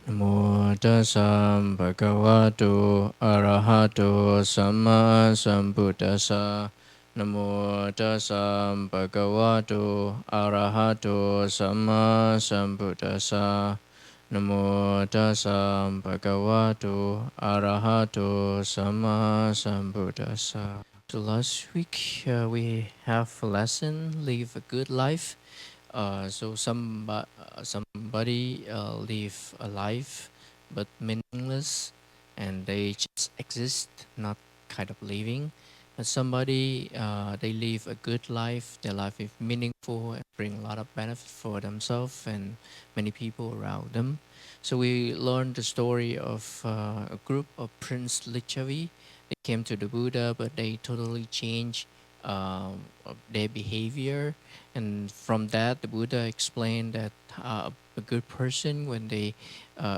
Namo tassa bhagavato arahato samma sambuddhassa. Namo tassa bhagavato arahato samma sambuddhassa. Namo tassa bhagavato arahato samma sambuddhassa. So last week we have a lesson, live a good life. Somebody live a life but meaningless, and they just exist, not kind of living. And somebody they live a good life. Their life is meaningful and bring a lot of benefit for themselves and many people around them. So we learned the story of a group of Prince Lichavi. They came to the Buddha, but they totally changed their behavior, and from that the Buddha explained that a good person, when they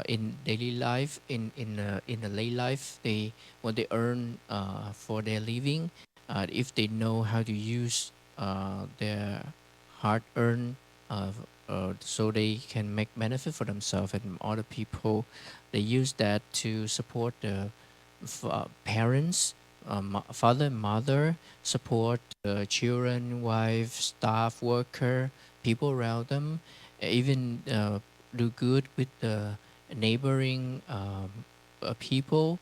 in daily life, in a lay life, they when they earn for their living, if they know how to use their hard earned so they can make benefit for themselves and other people, they use that to support the parents, father and mother, support the children, wife, staff, worker, people around them, even do good with the neighboring people,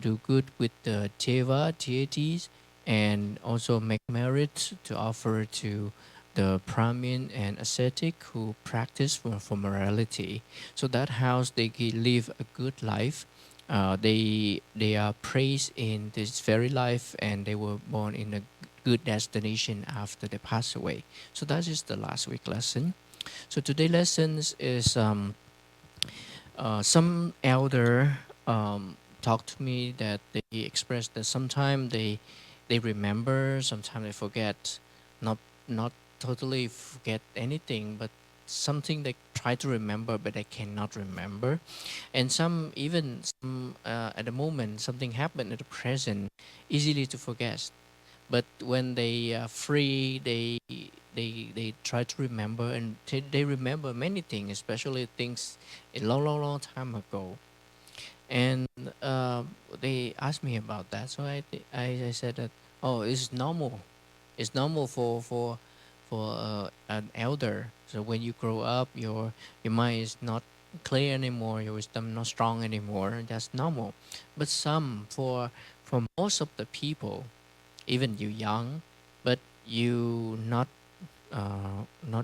do good with the deities, and also make merit to offer to the Brahmin and ascetic who practice for morality. So that how they can live a good life. They are praised in this very life, and they were born in a good destination after they pass away. So that is the last week lesson. So today lessons is some elder talked to me that they expressed that sometimes they remember, sometimes they forget, not not totally forget anything, but something they try to remember but they cannot remember, and some even some at the moment something happened at the present, easily to forget, but when they are free, they try to remember, and they remember many things, especially things a long time ago. And they asked me about that, so I said that, oh, it's normal. It's normal for an elder. So when you grow up, your mind is not clear anymore, your wisdom not strong anymore. That's normal. But some for most of the people, even you young, but you not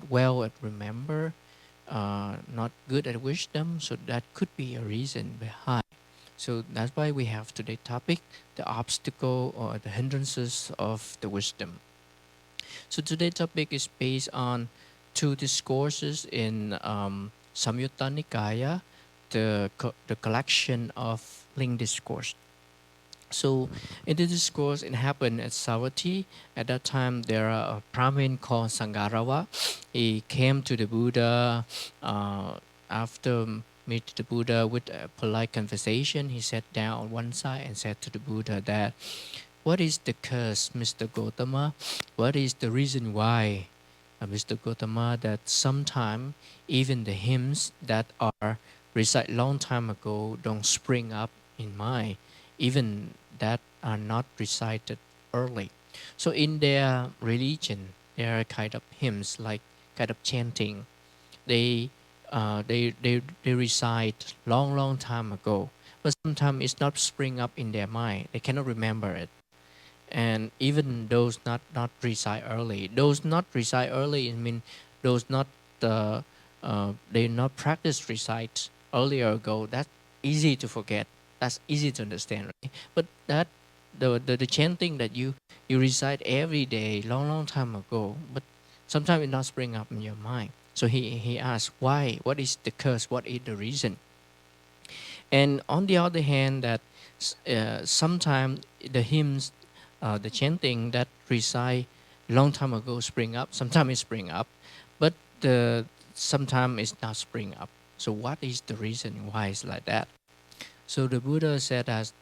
well at remember, not good at wisdom. So that could be a reason behind. So that's why we have today's topic, the obstacle or the hindrances of the wisdom. So today's topic is based on two discourses in Samyutta Nikaya, the collection of Ling discourse. So in the discourse, it happened at Savatthi. At that time, there are a Brahmin called Sangarava. He came to the Buddha after meet the Buddha with a polite conversation. He sat down on one side and said to the Buddha that, "What is the curse, Mr. Gautama? What is the reason why, Mr. Gautama, that sometime even the hymns that are recited long time ago don't spring up in mind, even that are not recited early?" So in their religion, there are kind of hymns like kind of chanting. They they recite long time ago, but sometimes it's not spring up in their mind. They cannot remember it, and even those not reside early, those not reside early, I mean those not they not practice recite earlier ago, that's easy to forget, that's easy to understand, right? But that the chanting that you recite every day long time ago, but sometimes it not spring up in your mind. So he asked, why, what is the curse, what is the reason? And on the other hand, that sometimes the hymns, the chanting that recite long time ago spring up. Sometimes it spring up, but the sometimes it's not spring up. So what is the reason why it's like that? So the Buddha said that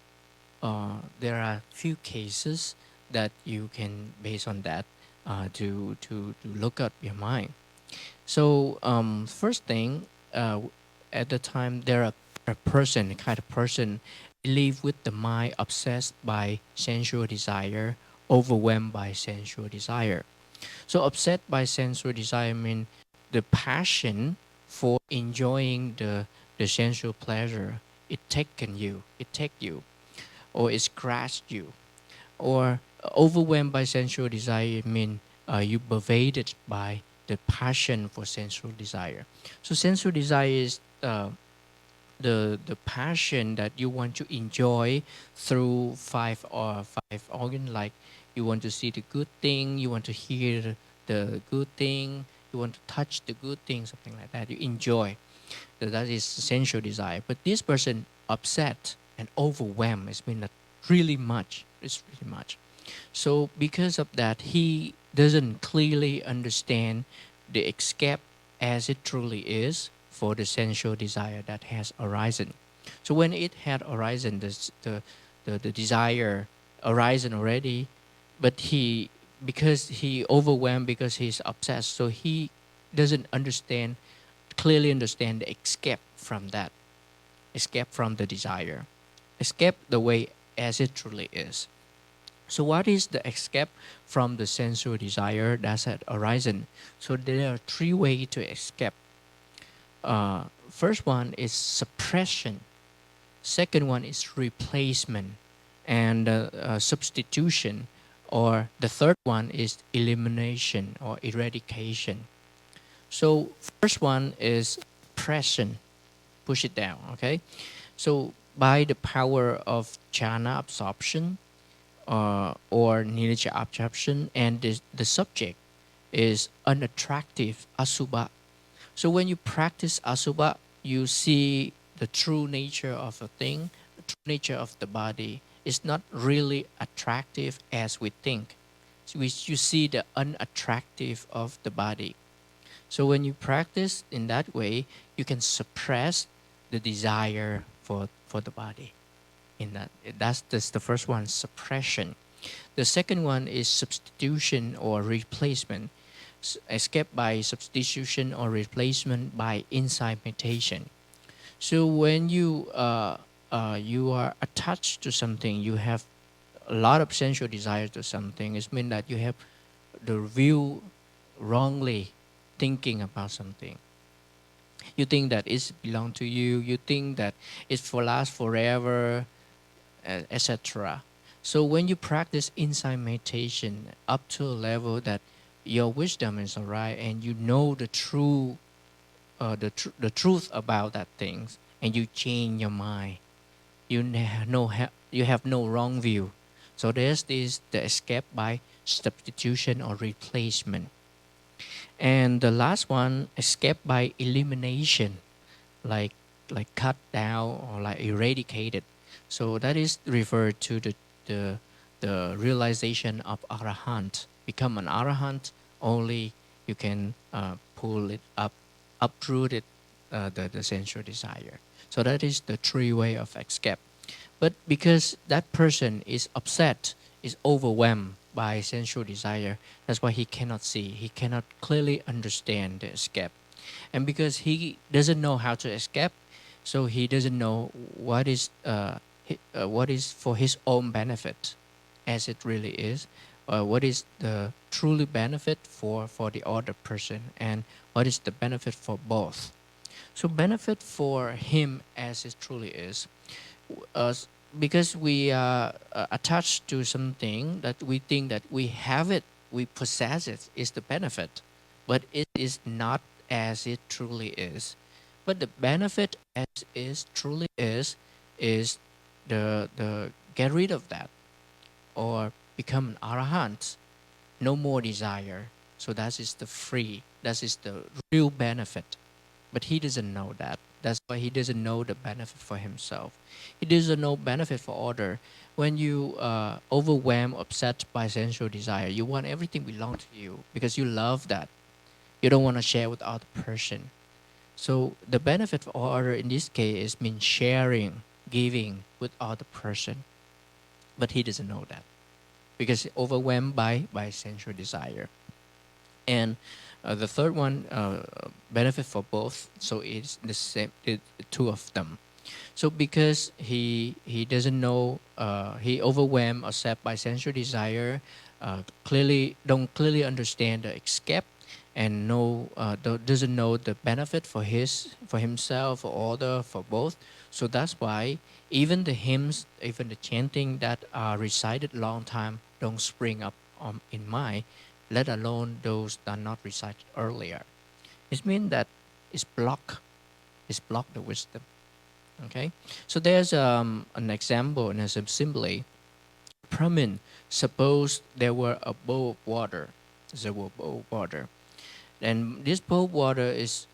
there are few cases that you can base on that to look at your mind. So first thing, at the time there are a person, a kind of person, live with the mind obsessed by sensual desire, overwhelmed by sensual desire. So upset by sensual desire means the passion for enjoying the sensual pleasure. It take you, or it scratched you, or overwhelmed by sensual desire mean you pervaded by the passion for sensual desire. So sensual desire is the passion that you want to enjoy through five organ, like you want to see the good thing, you want to hear the good thing, you want to touch the good thing, something like that. You enjoy. So that is sensual desire. But this person upset and overwhelmed. It's been really much. It's really much. So because of that, he doesn't clearly understand the escape as it truly is for the sensual desire that has arisen. So when it had arisen, the desire arisen already, but he, because he overwhelmed, because he's obsessed, so he doesn't understand, clearly understand the escape from that, escape from the desire, escape the way as it truly is. So what is the escape from the sensual desire that's had arisen? So there are three ways to escape. First one is suppression. Second one is replacement and substitution. Or the third one is elimination or eradication. So first one is suppression, push it down. Okay, so by the power of jhana absorption, or nirja absorption, and the subject is unattractive asubha. So when you practice asubha, you see the true nature of a thing, the true nature of the body is not really attractive as we think. So you see the unattractive of the body. So when you practice in that way, you can suppress the desire for the body. In that's the first one, suppression. The second one is substitution or replacement. Escape by substitution or replacement by insight meditation. So when you are attached to something, you have a lot of sensual desire to something. It means that you have the view wrongly thinking about something. You think that it belong to you. You think that it's for last forever, etc. So when you practice insight meditation up to a level that your wisdom is alright and you know the truth about that things, and you change your mind, you have no wrong view. So there's this the escape by substitution or replacement. And the last one, escape by elimination, like cut down or like eradicated. So that is referred to the realization of arahant. Become an arahant, only you can pull it up, uproot it, the sensual desire. So that is the three way of escape. But because that person is upset, is overwhelmed by sensual desire, that's why he cannot see, he cannot clearly understand the escape. And because he doesn't know how to escape, so he doesn't know what is for his own benefit, as it really is, what is the truly benefit for the other person, and what is the benefit for both. So benefit for him as it truly is, uh, because we are attached to something that we think that we have it, we possess it, is the benefit, but it is not as it truly is. But the benefit as is truly is the get rid of that, or become an arahant, no more desire. So that is the free, that is the real benefit. But he doesn't know that. That's why he doesn't know the benefit for himself. He doesn't know benefit for other. When you overwhelmed, upset by sensual desire, you want everything belong to you because you love that. You don't want to share with other person. So the benefit for other in this case is mean sharing, giving with other person. But he doesn't know that because overwhelmed by sensual desire. And The third one, benefit for both. So it's the same, two of them. So because he doesn't know, he overwhelmed or set by sensual desire, clearly don't clearly understand the escape, and doesn't know the benefit for himself, for other, for both. So that's why even the hymns, even the chanting that are recited long time don't spring up in mind, let alone those that are not recited earlier. It means that it's block the wisdom. Okay, so there's an example and a simile. Brahmin, suppose there were a bowl of water. There were a bowl of water, and this bowl of water is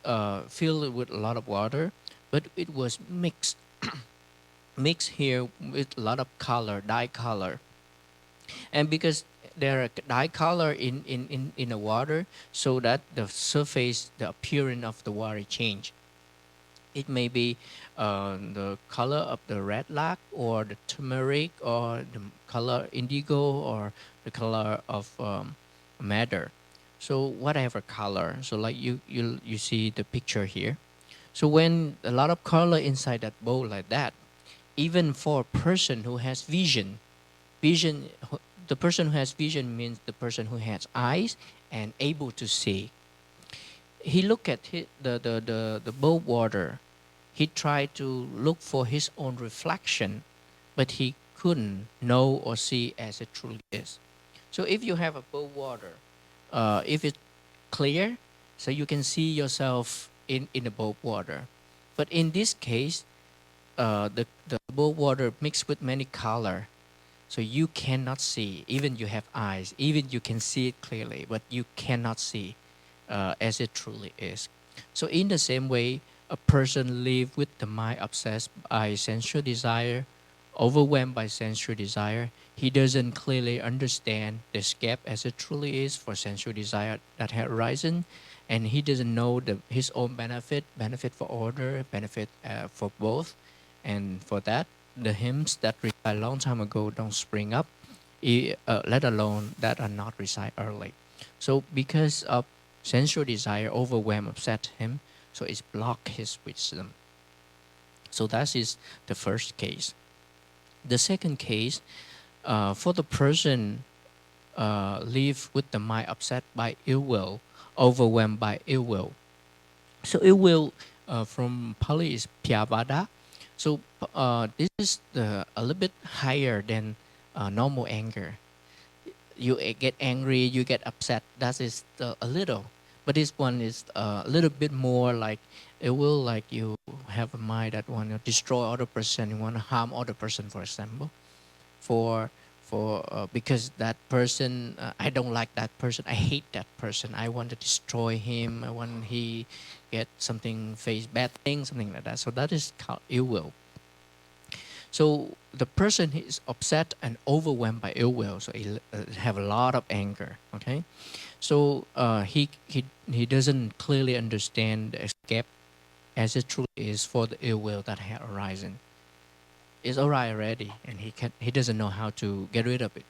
filled with a lot of water, but it was mixed here with a lot of color, dye color, and because there are dye color in the water, so that the surface, the appearance of the water change. It may be the color of the red lac, or the turmeric, or the color indigo, or the color of madder. So whatever color. So like you see the picture here. So when a lot of color inside that bowl like that, even for a person who has vision, the person who has vision means the person who has eyes and able to see. He looked at the bowl water. He tried to look for his own reflection, but he couldn't know or see as it truly is. So if you have a bowl water, if it's clear, so you can see yourself in the bowl water. But in this case, the bowl water mixed with many color, so you cannot see. Even you have eyes, even you can see it clearly, but you cannot see as it truly is. So in the same way, a person live with the mind obsessed by sensual desire, overwhelmed by sensual desire. He doesn't clearly understand the escape as it truly is for sensual desire that had arisen, and he doesn't know his own benefit for order, benefit for both, and for that, the hymns that recite a long time ago don't spring up, let alone that are not recite early. So because of sensual desire overwhelm upset him, so it's block his wisdom. So that is the first case. The second case, for the person live with the mind upset by ill will, overwhelmed by ill will. So ill will from Pali is pyavada. So this is a little bit higher than normal anger. You get angry, you get upset. That is a little, but this one is a little bit more like it will like you have a mind that want to destroy other person, you want to harm other person, for example, for because that person, I don't like that person, I hate that person, I want to destroy him, I want he get something, face bad things, something like that. So that is called ill will. So the person is upset and overwhelmed by ill will, so he have a lot of anger. Okay, so he doesn't clearly understand the escape as it truly is for the ill will that had arisen. It's alright already, and he doesn't know how to get rid of it.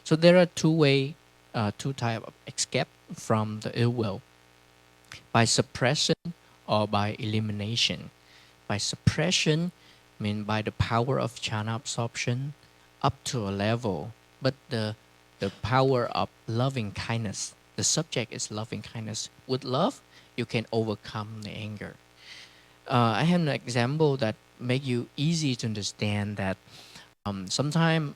So there are two type of escape from the ill will: by suppression or by elimination. By suppression, mean by the power of jhana absorption up to a level, but the power of loving kindness. The subject is loving kindness. With love, you can overcome the anger. I have an example that make you easy to understand that sometime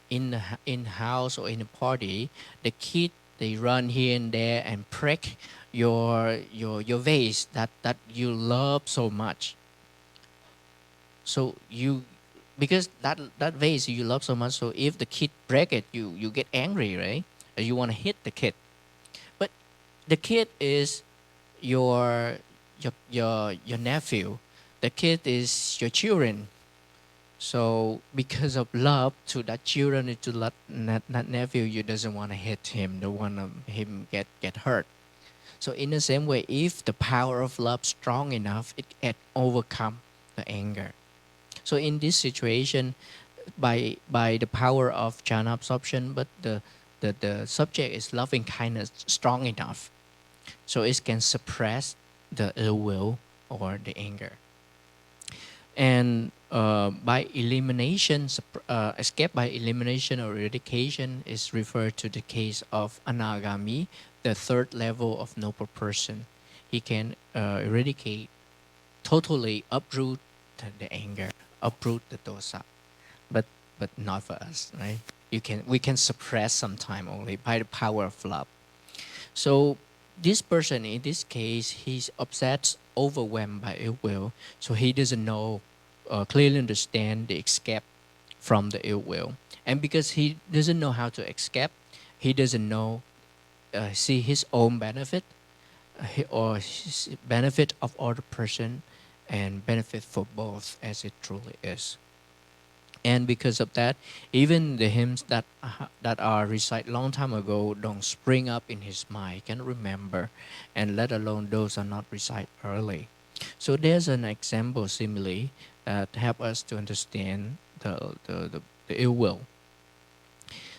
in house or in a party, the kid they run here and there and break your vase that you love so much. So you, because that vase you love so much, so if the kid break it, you get angry, right? You want to hit the kid, but the kid is your your nephew. The kid is your children. So because of love to that children and to that nephew, you doesn't want to hit him. Don't want him get hurt. So in the same way, if the power of love strong enough, it can overcome the anger. So in this situation, by the power of jhana absorption, but the subject is loving kindness strong enough. So it can suppress the ill will or the anger. And by elimination, escape by elimination or eradication is referred to the case of anagami, the third level of noble person. He can eradicate, totally uproot the anger, uproot the dosa, but not for us, right? We can suppress sometime only by the power of love. So this person in this case, he's upset, overwhelmed by ill will, so he doesn't know, clearly understand the escape from the ill will, and because he doesn't know how to escape, he doesn't know, see his own benefit, or his benefit of other person, and benefit for both as it truly is. And because of that, even the hymns that are recite long time ago don't spring up in his mind, can remember, and let alone those are not recite early. So there's an example simile that help us to understand the ill will.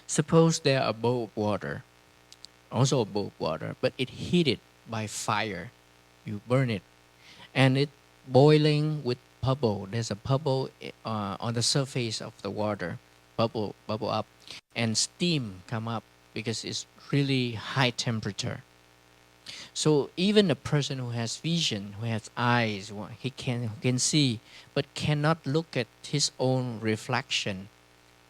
Suppose there are a bowl of water, also a bowl of water, but it heated by fire. You burn it, and it boiling with bubble. There's a bubble on the surface of the water, bubble up, and steam come up because it's really high temperature. So even a person who has vision, who has eyes, he can see, but cannot look at his own reflection,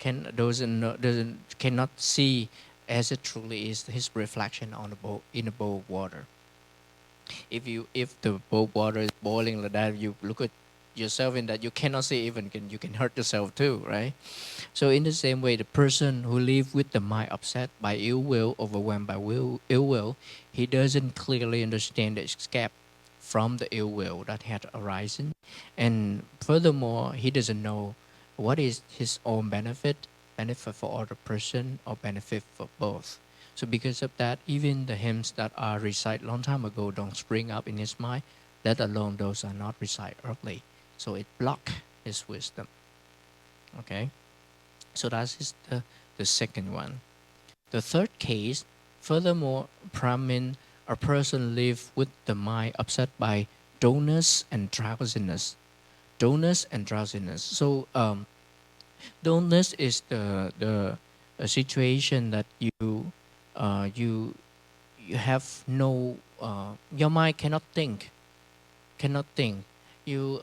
doesn't cannot see as it truly is his reflection on a bowl, in a bowl of water. If the bowl of water is boiling like that, you look at yourself in that, you cannot see, even you can hurt yourself too, right? So in the same way, the person who live with the mind upset by ill will, overwhelmed by ill will, he doesn't clearly understand the escape from the ill will that had arisen, and furthermore, he doesn't know what is his own benefit for other person, or benefit for both. So because of that, even the hymns that are recite long time ago don't spring up in his mind, let alone those are not recite early. So it block his wisdom. Okay, so that is the second one. The third case, furthermore, Brahmin, a person live with the mind upset by dullness and drowsiness. Dullness and drowsiness. So dullness is the a situation that you you have no, your mind cannot think. You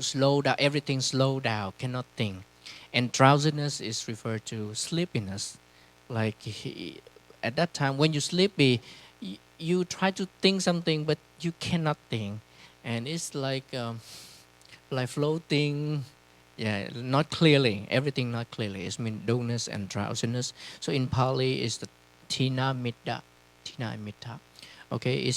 slow down, everything slow down, cannot think. And drowsiness is referred to sleepiness. Like at that time when you sleepy, you try to think something but you cannot think, and it's like floating, yeah, not clearly, everything not clearly. It's mean dullness and drowsiness. So in Pali is the tina mitta, tina and mitta. Okay,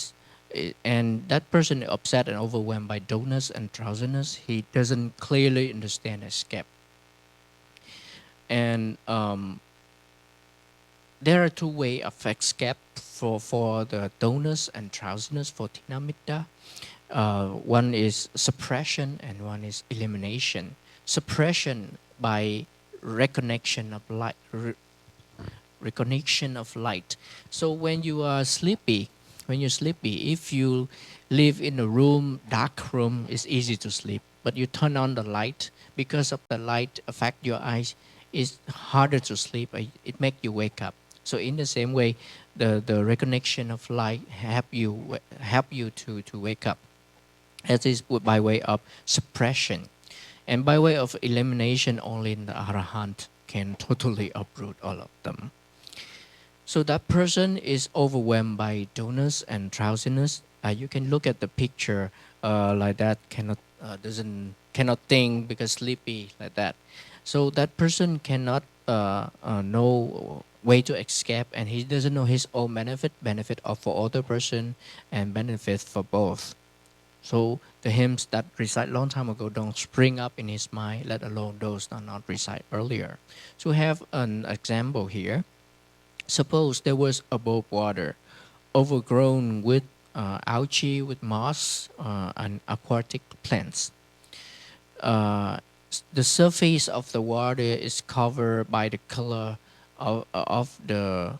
and that person upset and overwhelmed by dullness and drowsiness, he doesn't clearly understand escape. And there are two way of escape for the dullness and drowsiness for tina mitta. One is suppression and one is elimination. Suppression by recognition of light, recognition of light. So when you are sleepy, if you live in a room, dark room, it's easy to sleep. But you turn on the light, because of the light affect your eyes, it's harder to sleep. It make you wake up. So in the same way, the recognition of light help you to wake up. That is by way of suppression. And by way of elimination, only the Arahant can totally uproot all of them. So that person is overwhelmed by dullness and drowsiness. You can look at the picture like that, cannot think because sleepy like that. So that person cannot know way to escape, and he doesn't know his own benefit of for other person, and benefit for both. So the hymns that recite long time ago don't spring up in his mind, let alone those that not recite earlier. So we have an example here. Suppose there was a bowl of water, overgrown with algae, with moss, and aquatic plants. Uh, the surface of the water is covered by the color of the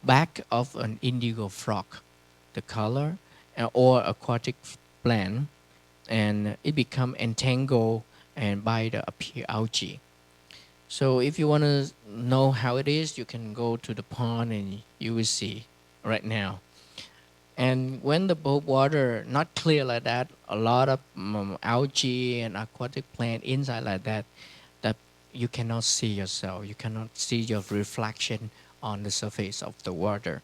back of an indigo frog. the color, or aquatic plant, and it become entangled and by the appear algae. So if you want to know how it is, you can go to the pond and you will see right now. And when the boat water not clear like that, a lot of algae and aquatic plant inside like that, that you cannot see yourself. You cannot see your reflection on the surface of the water.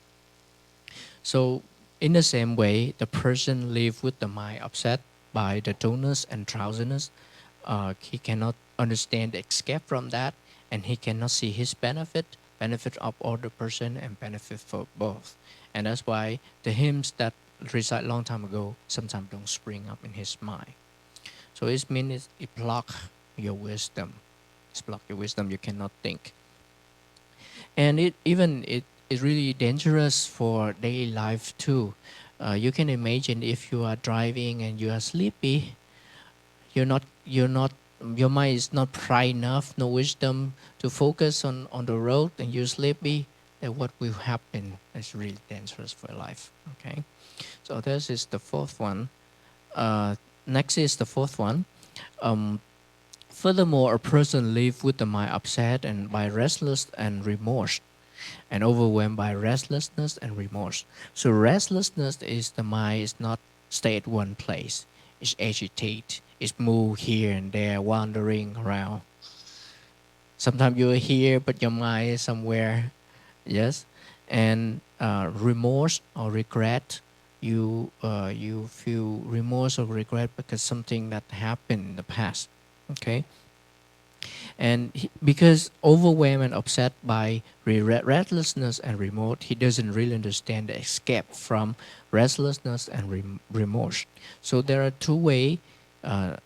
So in the same way, the person live with the mind upset by the dullness and drowsiness. He cannot understand the escape from that, and he cannot see his benefit of other person, and benefit for both. And that's why the hymns that recite long time ago sometimes don't spring up in his mind. So it means it block your wisdom. It's block your wisdom. You cannot think. And it is really dangerous for daily life too. You can imagine if you are driving and you are sleepy, your mind is not bright enough, no wisdom to focus on the road, and you're sleepy, then what will happen is really dangerous for life. Okay, so this is the fourth one. Next is the fourth one. Um, Furthermore, a person lives with the mind upset and by restless and remorse, and overwhelmed by restlessness and remorse. So restlessness is the mind is not stay at one place. It's agitate. It's move here and there, wandering around. Sometimes you're here, but your mind is somewhere. Yes, and remorse or regret. You feel remorse or regret because something that happened in the past. Okay, and because overwhelmed and upset by restlessness and remorse, he doesn't really understand the escape from restlessness and remorse. So there are two way of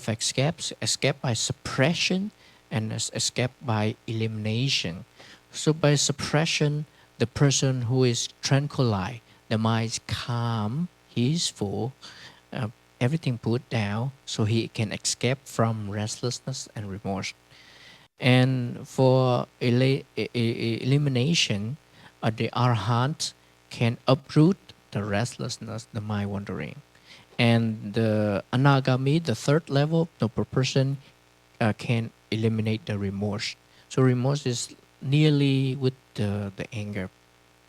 escapes: escape by suppression and escape by elimination. So by suppression, the person who is tranquilized, the mind is calm, peaceful, uh, everything put down, so he can escape from restlessness and remorse. And for elimination, the arhat can uproot the restlessness, the mind wandering. And the anagami, the third level, the person can eliminate the remorse. So remorse is nearly with the anger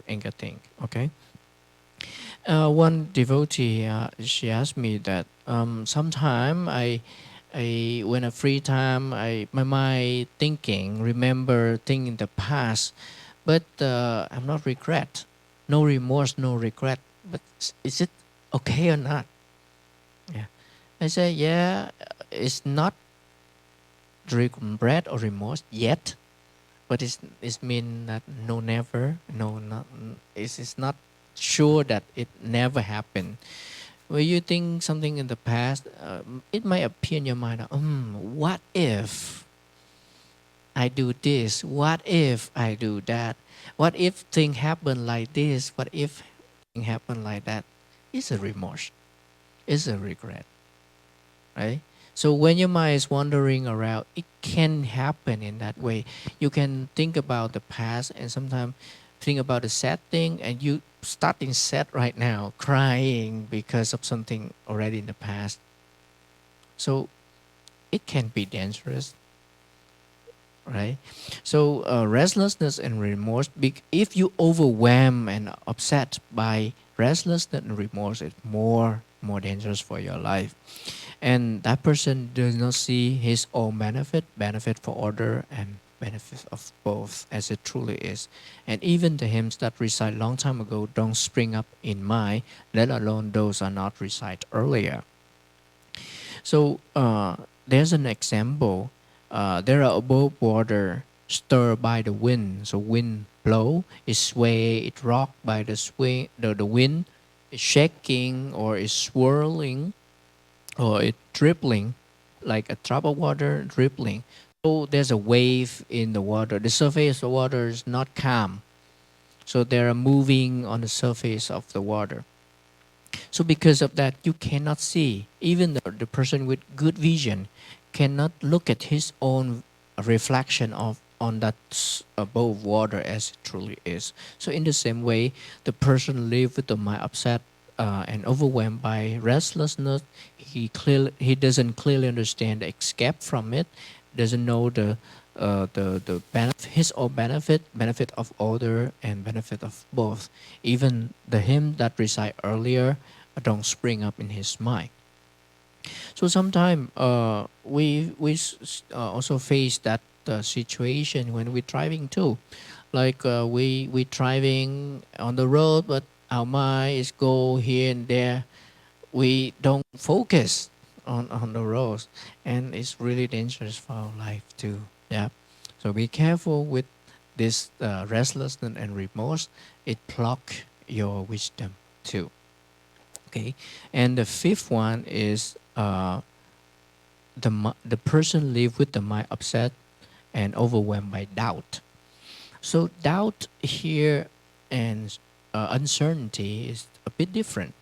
thing. Okay. One devotee, she asked me that sometime when a free time, my mind thinking, remember thing in the past, but I'm not regret, no remorse, no regret. But is it okay or not? Yeah, I say yeah, it's not regret or remorse yet, but it's mean that no never, no not, it's not sure that it never happened. When you think something in the past, it might appear in your mind, what if I do this? What if I do that? What if thing happen like this? What if thing happen like that? It's a remorse. It's a regret, right? So when your mind is wandering around, it can happen in that way. You can think about the past and sometimes think about the sad thing, and you starting sad right now, crying because of something already in the past. So it can be dangerous, right? So restlessness and remorse. If you overwhelm and upset by restlessness and remorse, it's more dangerous for your life. And that person does not see his own benefit for other, and benefit of both as it truly is. And even the hymns that recite long time ago don't spring up in mind, let alone those are not recite earlier. So there's an example. There are above water stirred by the wind. So wind blow, it sway, it rock by the swing, the wind is shaking or is swirling or it dribbling like a drop of water dribbling. So there's a wave in the water. The surface of the water is not calm. So they are moving on the surface of the water. So because of that, you cannot see. Even the person with good vision cannot look at his own reflection of on that bowl of water as it truly is. So in the same way, the person live with the mind upset and overwhelmed by restlessness. He doesn't clearly understand the escape from it, doesn't know the benefit, his or benefit of other and benefit of both. Even the hymn that recite earlier don't spring up in his mind. So sometimes we also face that situation when we're driving too, like we driving on the road, but our mind is go here and there. We don't focus on the roads, and it's really dangerous for our life too. Yeah, so be careful with this restlessness and remorse. It block your wisdom too. Okay, and the fifth one is the person live with the mind upset and overwhelmed by doubt. So doubt here and uncertainty is a bit different.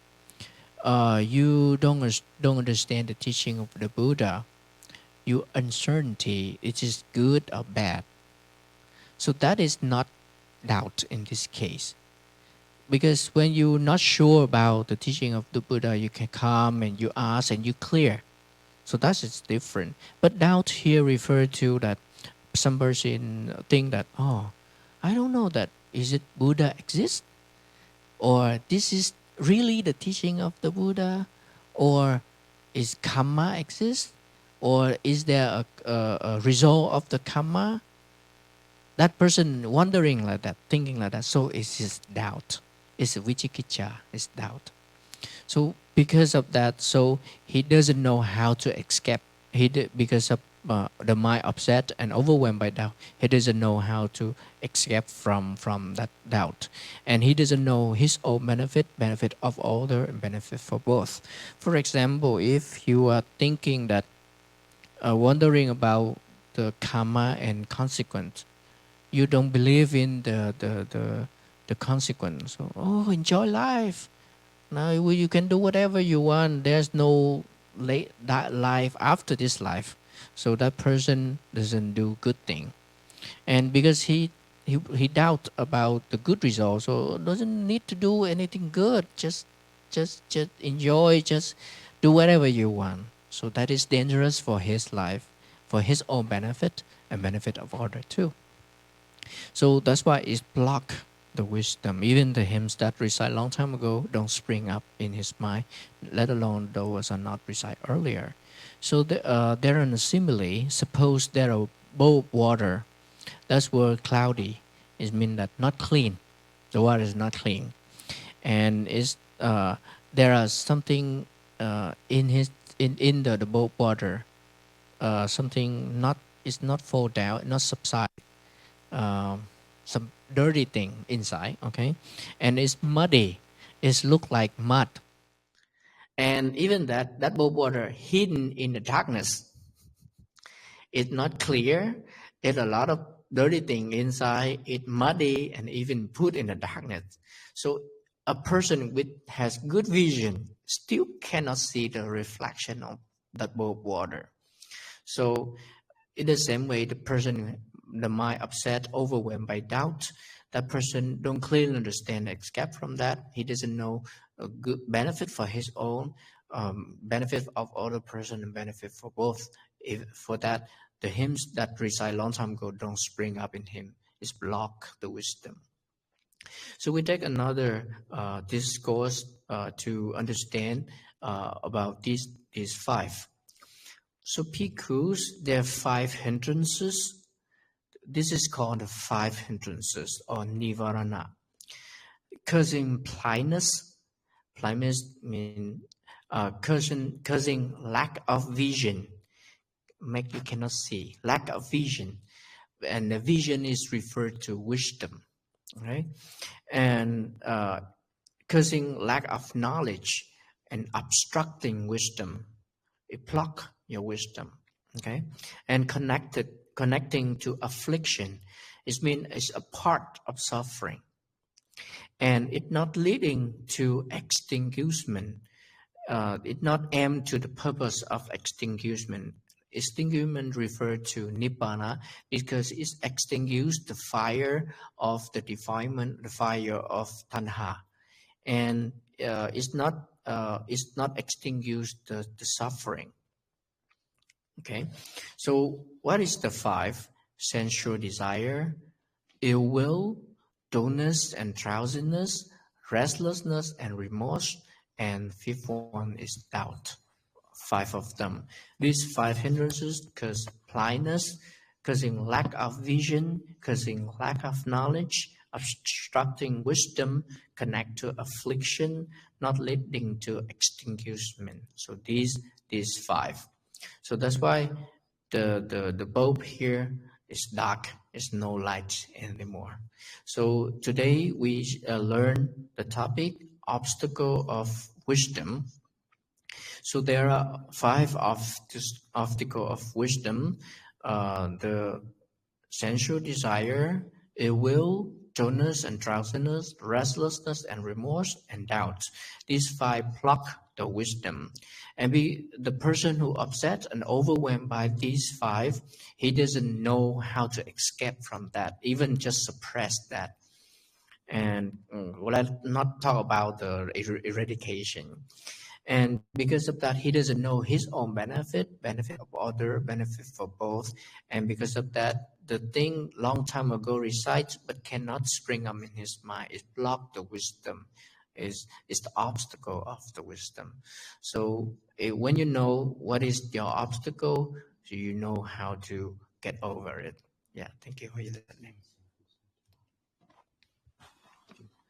You don't understand the teaching of the Buddha. Your uncertainty, it is good or bad. So that is not doubt in this case. Because when you're not sure about the teaching of the Buddha, you can come and you ask and you clear. So that is different. But doubt here refer to that some person think that, oh, I don't know that is it Buddha exists, or this is really the teaching of the Buddha, or is karma exist, or is there a result of the karma? That person wondering like that, thinking like that. So it's his doubt. It's vichikicha. It's doubt. So because of that, so he doesn't know how to escape. Because of the mind upset and overwhelmed by doubt, he doesn't know how to escape from that doubt, and he doesn't know his own benefit of other, and benefit for both. For example, if you are thinking that wondering about the karma and consequence, you don't believe in the consequence. So, oh, enjoy life. Now you can do whatever you want. There's no that life after this life. So that person doesn't do good thing. And because he doubt about the good result, so doesn't need to do anything good. Just enjoy, just do whatever you want. So that is dangerous for his life, for his own benefit and benefit of other too. So that's why it block the wisdom. Even the hymns that recite long time ago don't spring up in his mind, let alone those are not recite earlier. So there are a simile. Suppose there are both water. That's word cloudy. It means that not clean. The water is not clean, and there are something in the both water. Something not is not fall down, not subside. Some dirty thing inside, okay, and it's muddy. It look like mud, and even that bowl water hidden in the darkness. It's not clear. There's a lot of dirty thing inside. It's muddy and even put in the darkness. So a person with has good vision still cannot see the reflection of that bowl of water. So in the same way, the mind upset, overwhelmed by doubt, that person don't clearly understand the escape from that. He doesn't know a good benefit for his own, benefit of other person, and benefit for both. If for that, the hymns that recite long time ago don't spring up in him. It's block the wisdom. So we take another discourse to understand about these five. So bhikkhus, there are five hindrances. This is called the five hindrances or nivarana. Causing blindness. Blindness means causing lack of vision. Make you cannot see. Lack of vision. And the vision is referred to wisdom. Right? And causing lack of knowledge and obstructing wisdom. It block your wisdom. Okay? And connecting to affliction. It means it's a part of suffering. And it not leading to extinguishment. It not aimed to the purpose of extinguishment. extinguishment referred to Nibbana because it extinguishes the fire of the defilement, the fire of Tanha, and it's not extinguish the suffering. Okay, so what is the five? Sensual desire, ill will, dullness and drowsiness, restlessness and remorse, and fifth one is doubt. Five of them. These five hindrances cause blindness, causing lack of vision, causing lack of knowledge, obstructing wisdom, connect to affliction, not leading to extinguishment. So these five. So that's why the bulb here is dark. It's no light anymore. So today we learn the topic obstacle of wisdom. So there are five obstacles of wisdom: the sensual desire, ill will, dullness and drowsiness, restlessness and remorse, and doubt. These five block the wisdom. And the person who upset and overwhelmed by these five, he doesn't know how to escape from that, even just suppress that. And let's not talk about the eradication. And because of that, he doesn't know his own benefit of other, benefit for both. And because of that, the thing long time ago recites but cannot spring up in his mind. It blocked the wisdom. Is the obstacle of the wisdom. So when you know what is your obstacle, so you know how to get over it. Yeah, thank you for your listening.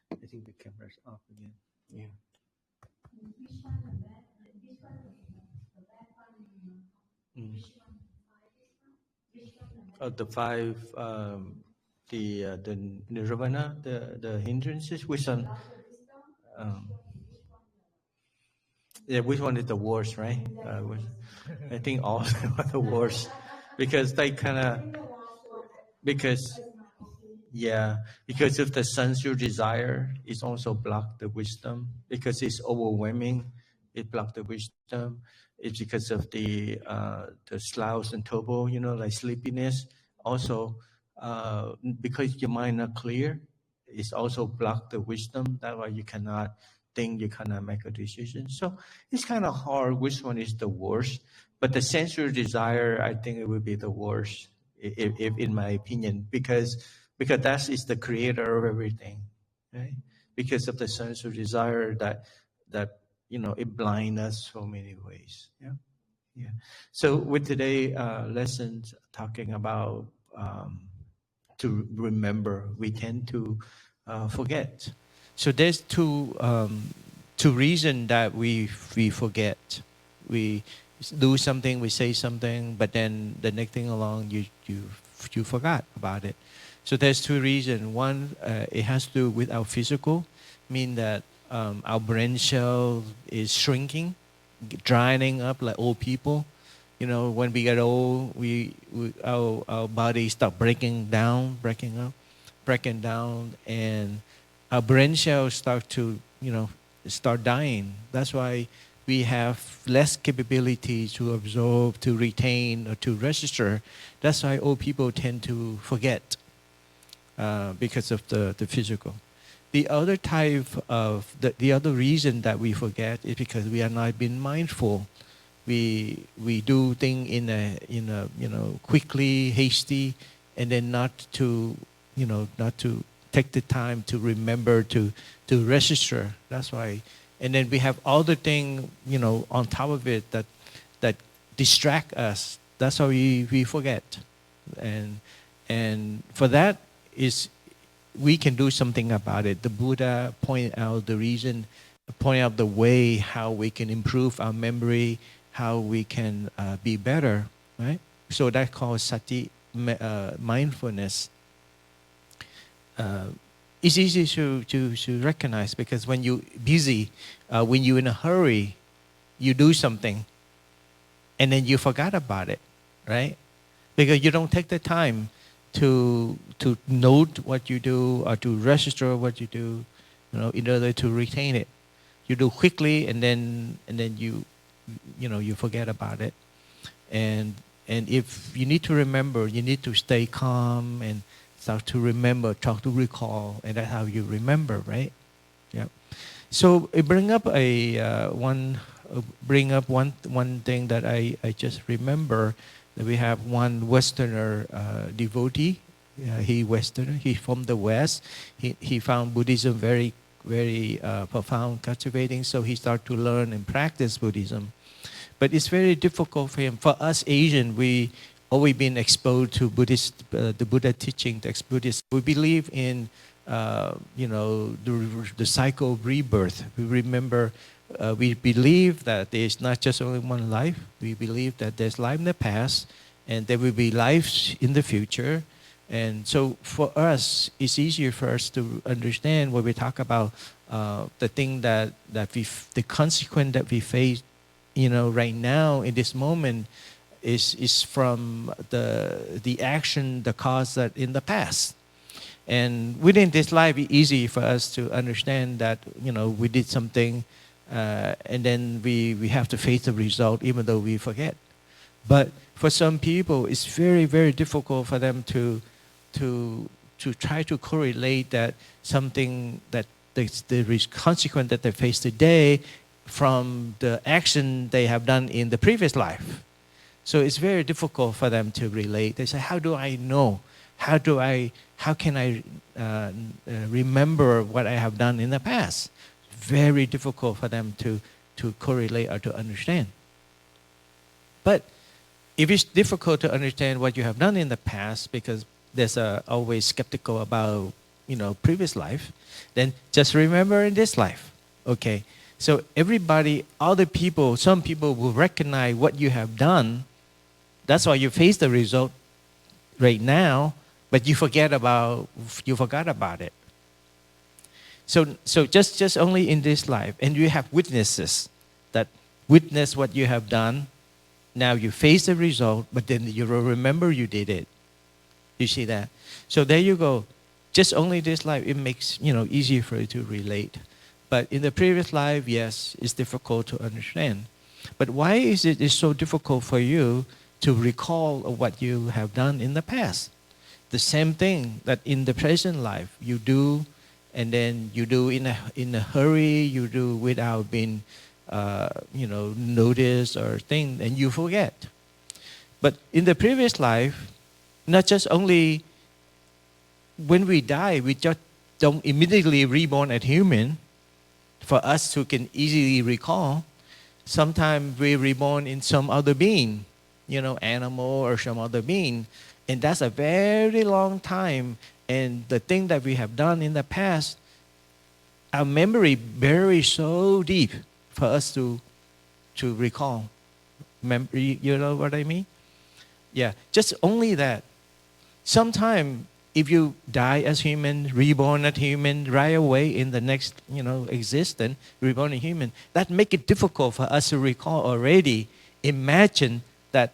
I think the camera's off again. Yeah. The five, the nirvana, the hindrances. Which one? Yeah, which one is the worst, right? I think all of them are the worst because they kind of because if the sensual desire is also block the wisdom because it's overwhelming, it block the wisdom. It's because of the slouch and turbo, like sleepiness. Also, because your mind not clear, it's also block the wisdom. That's why you cannot think, you cannot make a decision. So it's kind of hard which one is the worst. But the sensual desire, I think it would be the worst, if in my opinion, because that is the creator of everything, right? Because of the sensual desire that it blinds us so many ways. Yeah. So with today lessons talking about to remember, we tend to forget. So there's two reasons that we forget. We do something, we say something, but then the next thing along, you forgot about it. So there's two reasons. One, it has to do with our physical, mean that our brain cell is shrinking, drying up like old people. When we get old, our body start breaking down, and our brain cells start to start dying. That's why we have less capability to absorb, to retain, or to register. That's why old people tend to forget because of the physical. The other type of the other reason that we forget is because we are not being mindful. We do things in a quickly, hasty, and then not to take the time to remember to register. That's why. And then we have other things on top of it that distract us. That's why we forget. And for that is we can do something about it. The Buddha pointed out the reason, point out the way how we can improve our memory, how we can be better, right? So that's called sati, mindfulness. It's easy to recognize because when you're busy, when you're in a hurry, you do something and then you forgot about it, right? Because you don't take the time to note what you do or to register what you do, in order to retain it. You do quickly and then you forget about it. And And if you need to remember, you need to stay calm and start to remember, try to recall, and that's how you remember, right? Yeah. So it bring up one thing that I just remember, that we have one Westerner devotee. He Westerner. He's from the West. He found Buddhism very profound, cultivating. So he started to learn and practice Buddhism. But it's very difficult for him. For us Asian, we always been exposed to Buddhist, the Buddha teaching, the ex-Buddhist. We believe in, the cycle of rebirth. We remember, we believe that there's not just only one life. We believe that there's life in the past, and there will be lives in the future. And so for us, it's easier for us to understand when we talk about the thing that the consequence that we face, right now in this moment, is from the action, the cause that in the past. And within this life, it's easy for us to understand that, we did something, and then we have to face the result, even though we forget. But for some people, it's very, very difficult for them to try to correlate that something that the consequence that they face today from the action they have done in the previous life. So it's very difficult for them to relate. They say, how do I know? How can I remember what I have done in the past? Very difficult for them to correlate or to understand. But if it's difficult to understand what you have done in the past, because there's always skeptical about, previous life, then just remember in this life. Okay. So everybody, other people, some people will recognize what you have done. That's why you face the result right now, but you forgot about it. So just only in this life, and you have witnesses that witness what you have done. Now you face the result, but then you remember you did it. You see that? So there you go. Just only this life, it makes easier for you to relate. But in the previous life, yes, it's difficult to understand. But why is it so difficult for you to recall what you have done in the past? The same thing that in the present life you do, and then you do in a hurry, you do without being noticed or thing, and you forget. But in the previous life, not just only when we die, we just don't immediately reborn as human. For us who can easily recall, sometimes we reborn in some other being, animal or some other being. And that's a very long time. And the thing that we have done in the past, our memory buries so deep for us to recall. You know what I mean? Yeah, just only that. Sometimes if you die as human, reborn as human, right away in the next, existence, reborn as human, that make it difficult for us to recall already. Imagine that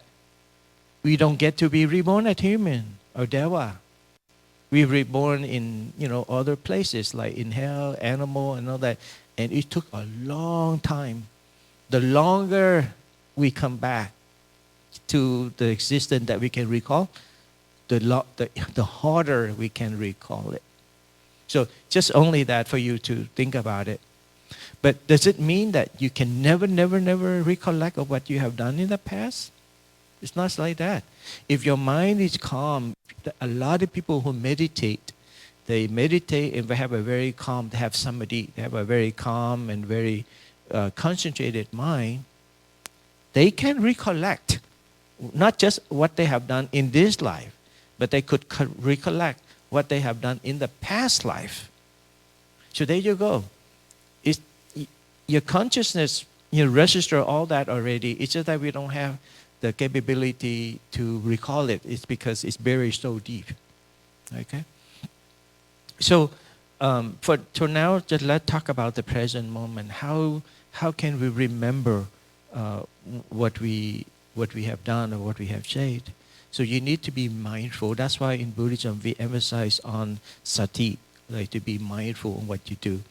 we don't get to be reborn as human or Deva. We reborn in, other places like in hell, animal, and all that. And it took a long time. The longer we come back to the existence that we can recall, the harder we can recall it. So just only that for you to think about it. But does it mean that you can never recollect of what you have done in the past? It's not like that. If your mind is calm, a lot of people who meditate, they meditate and they have a very calm, they have samadhi, they have a very calm and very concentrated mind. They can recollect not just what they have done in this life, but they could recollect what they have done in the past life. So there you go. Your consciousness, register all that already. It's just that we don't have the capability to recall it. It's because it's buried so deep. Okay? So for now, just let's talk about the present moment. How can we remember what we have done or what we have said? So you need to be mindful. That's why in Buddhism we emphasize on sati, like to be mindful of what you do.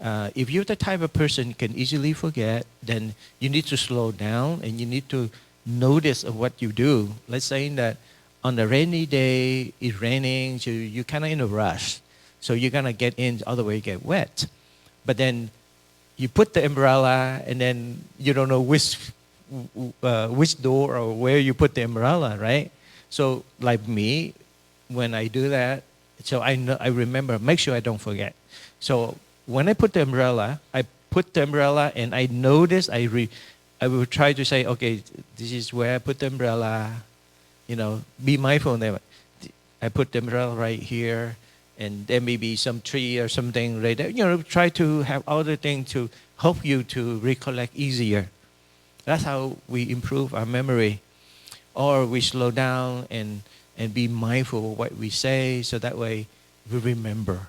If you're the type of person who can easily forget, then you need to slow down and you need to notice of what you do. Let's say that on a rainy day, it's raining, so you're kind of in a rush. So you're going to get in, otherwise get wet. But then you put the umbrella, and then you don't know which door or where you put the umbrella, right? So like me, when I do that, so I know, I remember, make sure I don't forget. So when I put the umbrella, and I notice, I will try to say, okay, this is where I put the umbrella. You know, be mindful that I put the umbrella right here, and there may be some tree or something right there. You know, try to have other things to help you to recollect easier. That's how we improve our memory. Or we slow down and be mindful of what we say, so that way we remember.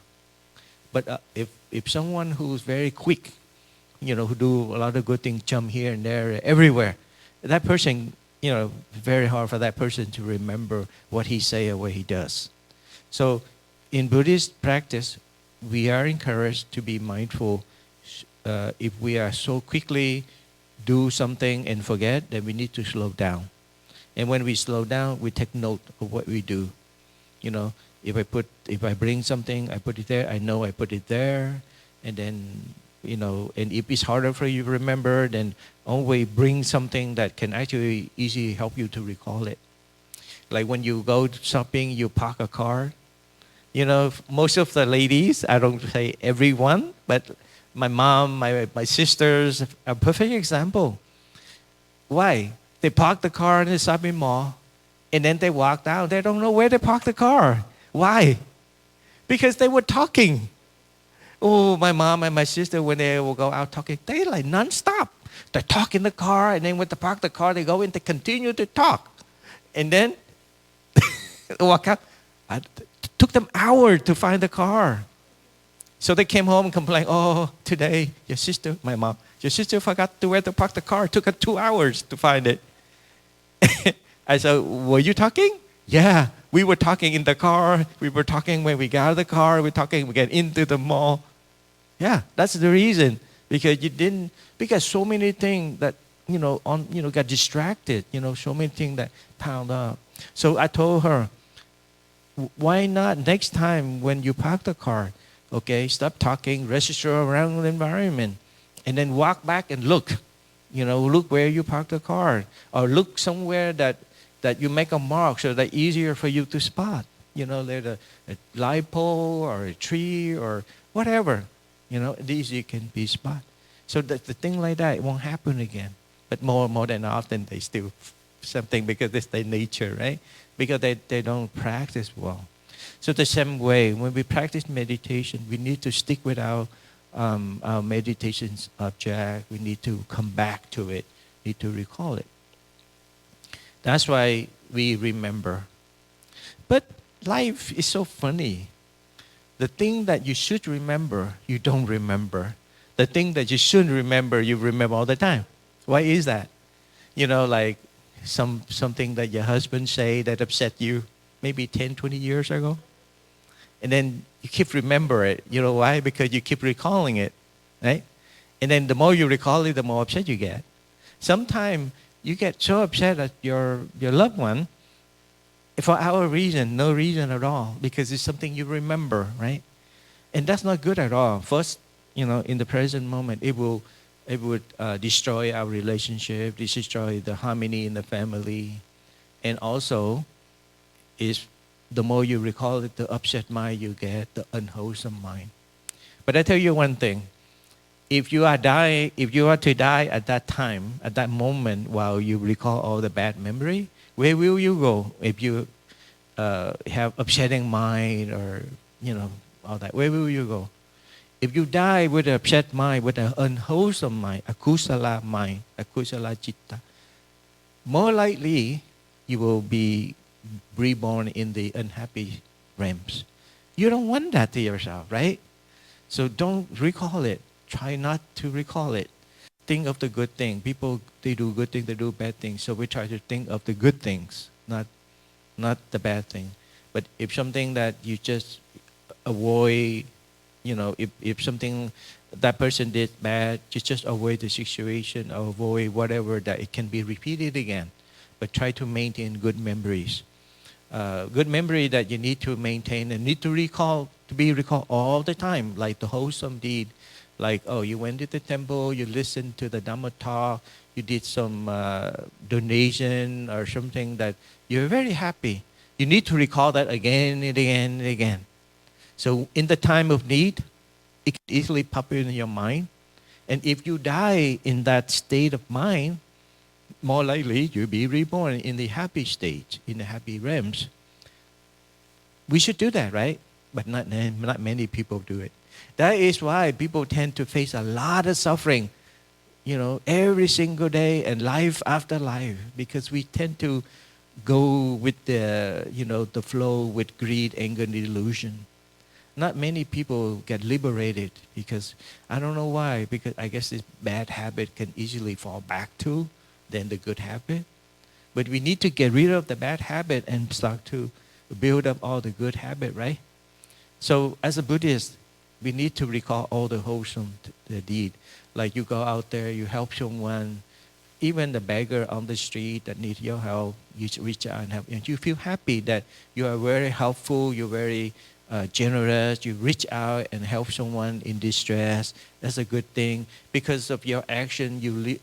But if someone who's very quick, you know, who do a lot of good things, jump here and there, everywhere, that person, you know, very hard for that person to remember what he say or what he does. So in Buddhist practice, we are encouraged to be mindful. If we are so quickly do something and forget, then we need to slow down. And when we slow down, we take note of what we do. You know, if I bring something, I put it there, I know I put it there. And then, you know, and if it's harder for you to remember, then always bring something that can actually easily help you to recall it. Like when you go shopping, you park a car. You know, most of the ladies, I don't say everyone, but my mom, my sisters, a perfect example. Why? They park the car in the shopping mall, and then they walk down. They don't know where they parked the car. Why? Because they were talking. Oh, my mom and my sister, when they will go out talking, they like non-stop. They talk in the car, and then when they park the car, they go in, they continue to talk. And then walk out. It took them hours to find the car. So they came home and complained, oh, today, your sister forgot where to park the car. It took her 2 hours to find it. I said, were you talking? Yeah, we were talking in the car. We were talking when we got out of the car. We were talking when we get into the mall. Yeah, that's the reason. Because so many things that, got distracted. So many things that piled up. So I told her, why not next time when you park the car, okay, stop talking, register around the environment, and then walk back and look. Look where you park the car, or look somewhere that you make a mark so that easier for you to spot. There's a light pole or a tree or whatever. These you can be spot. So that the thing like that, it won't happen again. But more than often, they still something because it's their nature, right? Because they don't practice well. So the same way, when we practice meditation, we need to stick with our meditation's object. We need to come back to it, need to recall it. That's why we remember. But life is so funny. The thing that you should remember, you don't remember. The thing that you shouldn't remember, you remember all the time. Why is that? Like something that your husband say that upset you maybe 10, 20 years ago. And then you keep remember it. You know why? Because you keep recalling it, right? And then the more you recall it, the more upset you get. Sometimes you get so upset at your loved one for our reason, no reason at all, because it's something you remember, right? And that's not good at all. First, in the present moment, it would destroy our relationship, destroy the harmony in the family, and also is the more you recall it, the upset mind you get, the unwholesome mind. But I tell you one thing: if you are to die at that time, at that moment, while you recall all the bad memory, where will you go? If you have upsetting mind or all that, where will you go? If you die with an upset mind, with an unwholesome mind, akusala mind, akusala citta, more likely you will be reborn in the unhappy realms. You don't want that to yourself, right? So don't recall it. Try not to recall it. Think of the good thing. People, they do good things, they do bad things. So we try to think of the good things, not the bad thing. But if something that you just avoid, if something that person did bad, you just avoid the situation or avoid whatever that it can be repeated again. but try to maintain good memories. Good memory that you need to maintain and need to recall, to be recalled all the time, like the wholesome deed. Like, oh, you went to the temple, you listened to the Dhamma talk, you did some donation or something that you're very happy. You need to recall that again and again and again. So in the time of need, it can easily pop in your mind. And if you die in that state of mind, more likely you'll be reborn in the happy state, in the happy realms. We should do that, right? But not many people do it. That is why people tend to face a lot of suffering, every single day and life after life, because we tend to go with the flow with greed, anger, and delusion. Not many people get liberated because, I don't know why, because I guess this bad habit can easily fall back to than the good habit. But we need to get rid of the bad habit and start to build up all the good habit, right? So as a Buddhist, we need to recall all the wholesome deed. Like you go out there, you help someone, even the beggar on the street that needs your help, you reach out and help. And you feel happy that you are very helpful, you're very generous, you reach out and help someone in distress. That's a good thing. Because of your action, you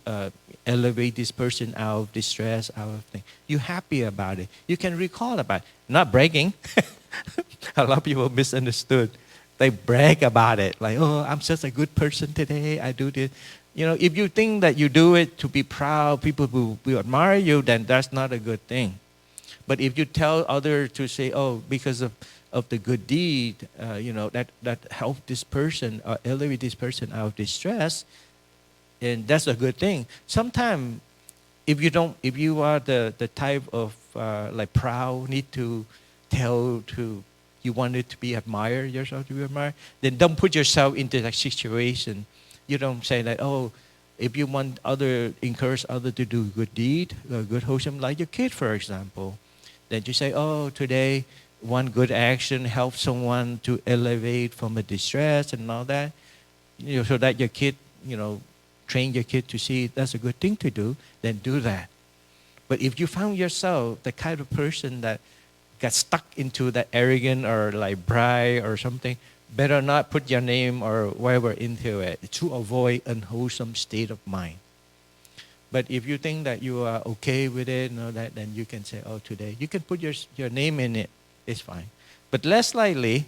elevate this person out of distress, out of thing. You're happy about it. You can recall about it. Not bragging. A lot of people misunderstood. They brag about it. Like, oh, I'm such a good person today. I do this. If you think that you do it to be proud, people will admire you, then that's not a good thing. But if you tell others to say, oh, because of the good deed, that helped this person or elevate this person out of distress, and that's a good thing. Sometimes, if you are the type of like proud, need to tell to, you want it to be admired, yourself to be admired, then don't put yourself into that situation. You don't say that, oh, if you want encourage others to do good deed, good wholesome, like your kid, for example, then you say, oh, today one good action helps someone to elevate from a distress and all that, so that your kid, train your kid to see that's a good thing to do, then do that. But if you found yourself the kind of person that got stuck into that arrogant or like pride or something, better not put your name or whatever into it to avoid unwholesome state of mind. But if you think that you are okay with it and all that, then you can say, oh, today, you can put your name in it. It's fine. But less likely,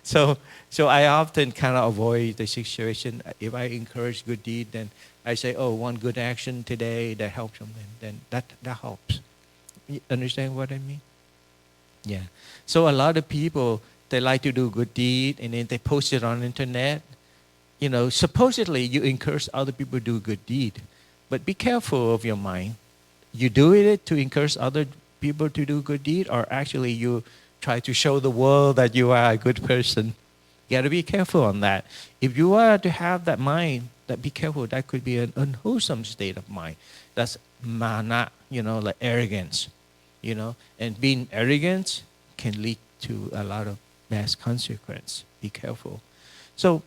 so I often kind of avoid the situation. If I encourage good deed, then I say, oh, one good action today that helps something, then that helps. You understand what I mean? Yeah. So a lot of people, they like to do good deed and then they post it on the internet. Supposedly you encourage other people to do good deed. But be careful of your mind. You do it to encourage other people to do good deed, or actually you try to show the world that you are a good person. You got to be careful on that. If you are to have that mind, that be careful. That could be an unwholesome state of mind. That's mana, like arrogance. And being arrogant can lead to a lot of bad consequence. Be careful. So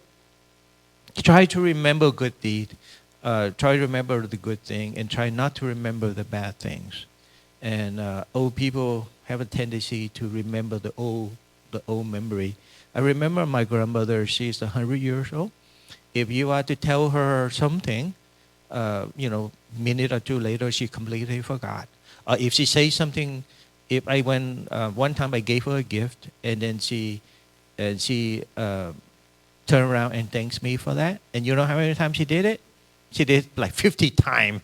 try to remember good deed. Try to remember the good thing and try not to remember the bad things. And old people have a tendency to remember the old memory. I remember my grandmother, she's 100 years old. If you are to tell her something, minute or two later, she completely forgot. If she says something, if I went, one time I gave her a gift, and then she turned around and thanks me for that. And you know how many times she did it? She did like 50 times.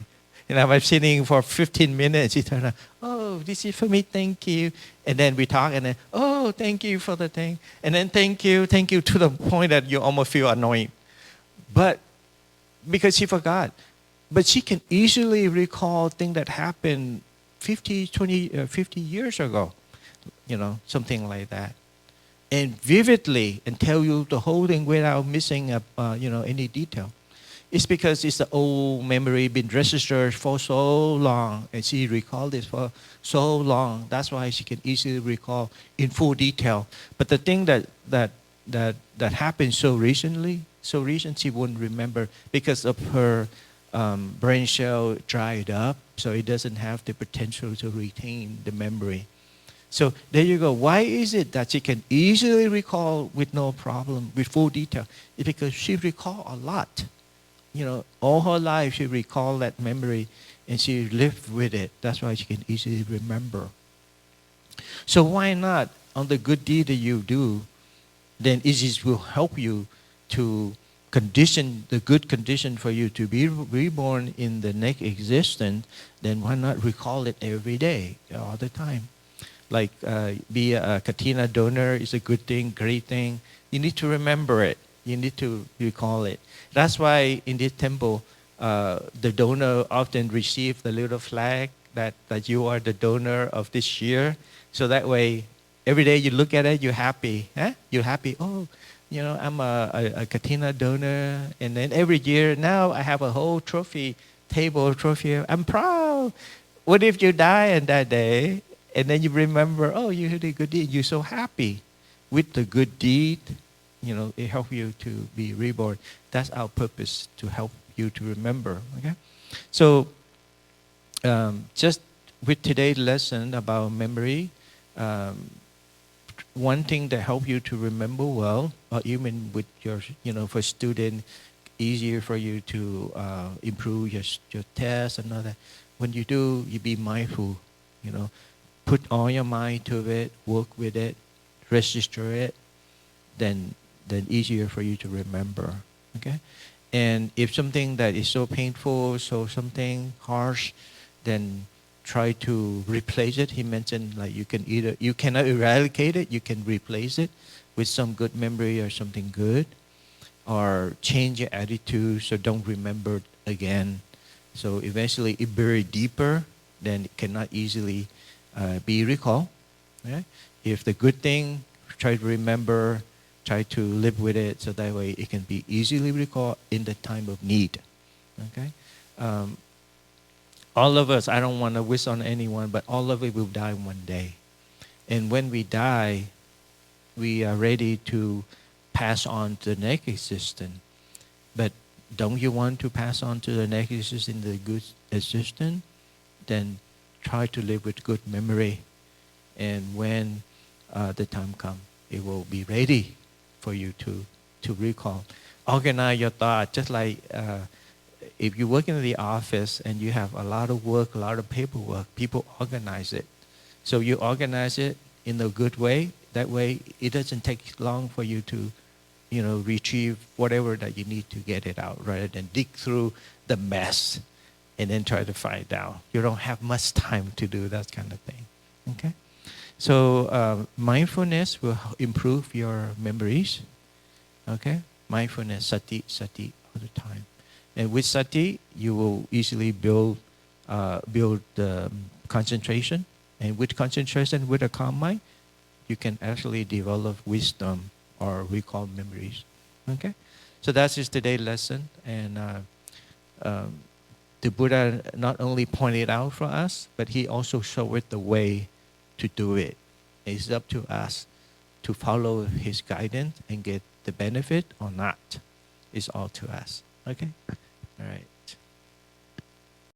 I was sitting for 15 minutes. She turned around, oh, this is for me, thank you. And then we talk, and then, oh, thank you for the thing. And then thank you, to the point that you almost feel annoyed. But because she forgot. But she can easily recall things that happened 50 years ago, something like that. And vividly, and tell you the whole thing without missing any detail. It's because it's the old memory been registered for so long, and she recalled this for so long. That's why she can easily recall in full detail. But the thing that happened so recent, she wouldn't remember because of her brain cell dried up, so it doesn't have the potential to retain the memory. So there you go. Why is it that she can easily recall with no problem, with full detail? It's because she recall a lot. All her life she recall that memory and she lived with it. That's why she can easily remember. So why not on the good deed that you do, then it will help you to condition, the good condition for you to be reborn in the next existence, then why not recall it every day, all the time? Like be a katina donor is a good thing, great thing. You need to remember it. You need to recall it. That's why in this temple, the donor often receive the little flag that you are the donor of this year. So that way, every day you look at it, you're happy. You're happy. Oh, I'm a katina donor. And then every year, now I have a whole trophy, table trophy. I'm proud. What if you die on that day? And then you remember, oh, you did a good deed. You're so happy with the good deed. It helps you to be reborn. That's our purpose, to help you to remember. Okay? So just with today's lesson about memory, one thing that help you to remember well, or even with your, for student, easier for you to improve your test and all that. When you do, you be mindful, put all your mind to it, work with it, register it, then easier for you to remember. Okay? And if something that is so painful, so something harsh, then try to replace it. He mentioned like you cannot eradicate it, you can replace it with some good memory or something good, or change your attitude so don't remember it again. So eventually it buried deeper, then it cannot easily be recalled. Okay? If the good thing, try to remember, try to live with it, so that way it can be easily recalled in the time of need. Okay? All of us, I don't want to wish on anyone, but all of it will die one day. And when we die, we are ready to pass on to the next existence. But don't you want to pass on to the next existence, the good existence? Then try to live with good memory. And when the time comes, it will be ready for you to recall. Organize your thought, just like if you work in the office and you have a lot of work, a lot of paperwork, people organize it. So you organize it in a good way. That way, it doesn't take long for you to, retrieve whatever that you need to get it out, rather than dig through the mess and then try to find out. You don't have much time to do that kind of thing. Okay? So mindfulness will improve your memories. Okay? Mindfulness, sati all the time. And with sati, you will easily build concentration. And with concentration, with a calm mind, you can actually develop wisdom or recall memories. Okay? So that is today's lesson. And the Buddha not only pointed out for us, but he also showed the way to do it. It's up to us to follow his guidance and get the benefit or not. It's all to us. Okay? All right.